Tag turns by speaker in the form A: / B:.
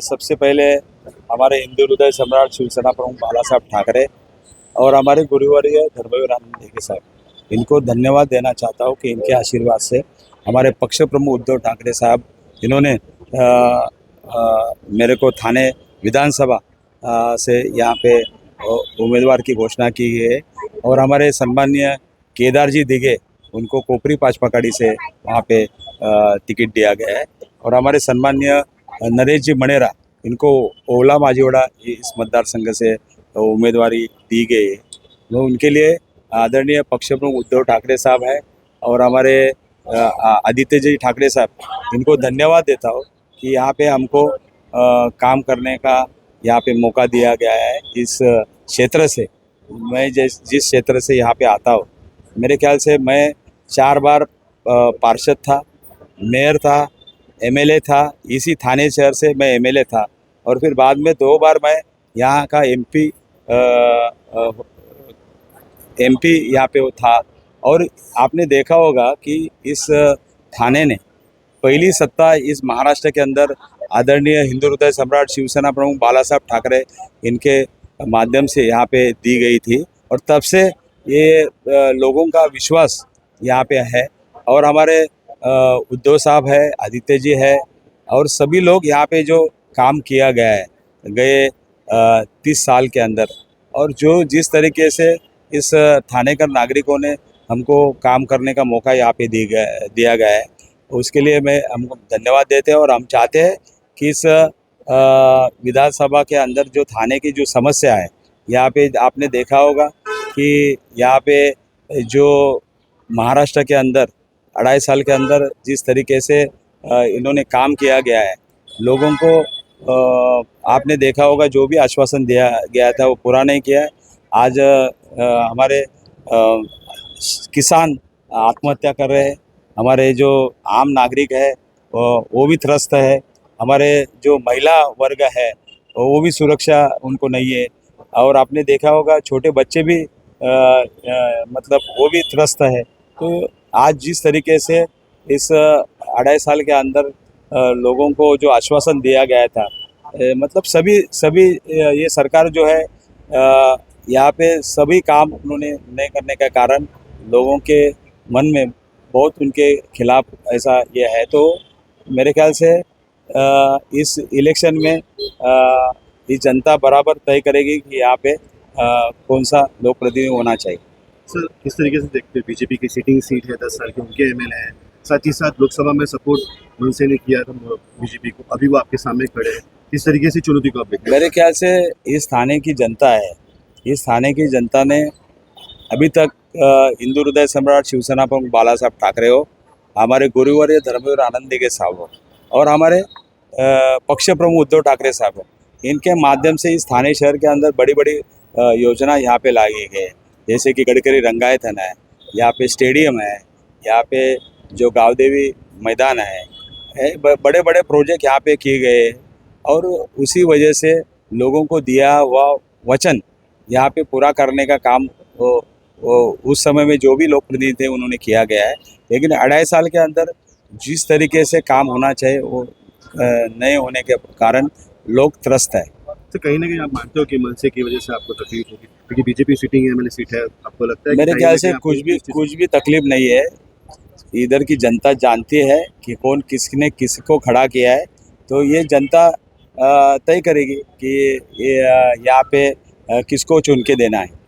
A: सबसे पहले हमारे हिंदू हृदय सम्राट शिवसेना प्रमुख बाला साहब ठाकरे और हमारे गुरुवर्य धर्मवीर आनंद देगे साहब, इनको धन्यवाद देना चाहता हूँ कि इनके आशीर्वाद से हमारे पक्ष प्रमुख उद्धव ठाकरे साहब, इन्होंने मेरे को थाने विधानसभा से यहाँ पे उम्मीदवार की घोषणा की है और हमारे सम्माननीय केदार जी दिघे, उनको कोपरी पाचपकाड़ी से वहाँ पे टिकट दिया गया है और हमारे सम्माननीय नरेश जी मणेरा, इनको ओला माजीवाड़ा इस मतदार संघ से उम्मीदवारी दी गई है। तो उनके लिए आदरणीय पक्ष प्रमुख उद्धव ठाकरे साहब है और हमारे आदित्य जी ठाकरे साहब, इनको धन्यवाद देता हूँ कि यहाँ पे हमको काम करने का यहाँ पे मौका दिया गया है। इस क्षेत्र से मैं जिस क्षेत्र से यहाँ पे आता हूँ, मेरे ख्याल से मैं 4 बार पार्षद था, मेयर था, एमएलए था, इसी थाने शहर से मैं एमएलए था और फिर बाद में 2 बार मैं यहाँ का एमपी यहाँ पे था। और आपने देखा होगा कि इस थाने ने पहली सत्ता इस महाराष्ट्र के अंदर आदरणीय हिंदू हृदय सम्राट शिवसेना प्रमुख बाला साहब ठाकरे, इनके माध्यम से यहाँ पे दी गई थी और तब से ये लोगों का विश्वास यहाँ पे है और हमारे उद्धव साहब है, आदित्य जी है और सभी लोग यहाँ पे जो काम किया गया है गए 30 साल के अंदर और जो जिस तरीके से इस थाने का नागरिकों ने हमको काम करने का मौका यहाँ पे दिया गया है, उसके लिए मैं हमको धन्यवाद देते हैं और हम चाहते हैं कि इस विधानसभा के अंदर जो थाने की जो समस्या है, यहाँ पे आपने देखा होगा कि यहाँ पे जो महाराष्ट्र के अंदर 2.5 साल के अंदर जिस तरीके से इन्होंने काम किया गया है, लोगों को आपने देखा होगा जो भी आश्वासन दिया गया था वो पूरा नहीं किया है। आज हमारे किसान आत्महत्या कर रहे हैं, हमारे जो आम नागरिक है वो भी त्रस्त है, हमारे जो महिला वर्ग है वो भी सुरक्षा उनको नहीं है और आपने देखा होगा छोटे बच्चे भी मतलब वो भी त्रस्त है। तो आज जिस तरीके से इस 2.5 साल के अंदर लोगों को जो आश्वासन दिया गया था, मतलब सभी ये सरकार जो है यहाँ पे सभी काम उन्होंने नहीं करने का कारण लोगों के मन में बहुत उनके खिलाफ ऐसा ये है। तो मेरे ख्याल से इस इलेक्शन में ये जनता बराबर तय करेगी कि यहाँ पे कौन सा लोक प्रतिनिधि होना चाहिए।
B: सर, किस तरीके से देखते हैं? बीजेपी की सिटिंग सीट है, 10 साल के उनके एमएलए हैं, साथ ही साथ लोकसभा में सपोर्ट उनसे ने किया था बीजेपी को, अभी वो आपके सामने खड़े हैं, किस तरीके से चुनौती को आप देखते हैं?
A: मेरे ख्याल से इस थाने की जनता है, इस थाने की जनता ने अभी तक हिंदू हृदय सम्राट शिवसेना प्रमुख बाला साहब ठाकरे हो, हमारे गुरुवर्य धर्मवीर आनंद देगे साहब हो और हमारे पक्ष प्रमुख उद्धव ठाकरे साहब हो, इनके माध्यम से इस थाने शहर के अंदर बड़ी बड़ी योजना यहाँ पे लाई गई है। जैसे कि गडकरी रंगायतन है, यहाँ पे स्टेडियम है, यहाँ पे जो गावदेवी मैदान है, बड़े बड़े प्रोजेक्ट यहाँ पे किए गए और उसी वजह से लोगों को दिया हुआ वचन यहाँ पे पूरा करने का काम उस समय में जो भी लोक प्रतिनिधि थे उन्होंने किया गया है। लेकिन 2.5 साल के अंदर जिस तरीके से काम होना चाहिए वो नहीं होने के कारण लोग त्रस्त है।
B: तो कहीं ना कहीं आप मानते हो कि मनसे की वजह से आपको तकलीफ होगी, क्योंकि बीजेपी सिटिंग एमएलए सीट है, आपको लगता है?
A: मेरे ख्याल से कुछ भी तकलीफ नहीं है। इधर की जनता जानती है कि कौन किसने किसको खड़ा किया है, तो ये जनता तय करेगी कि यहाँ पे किसको चुन के देना है।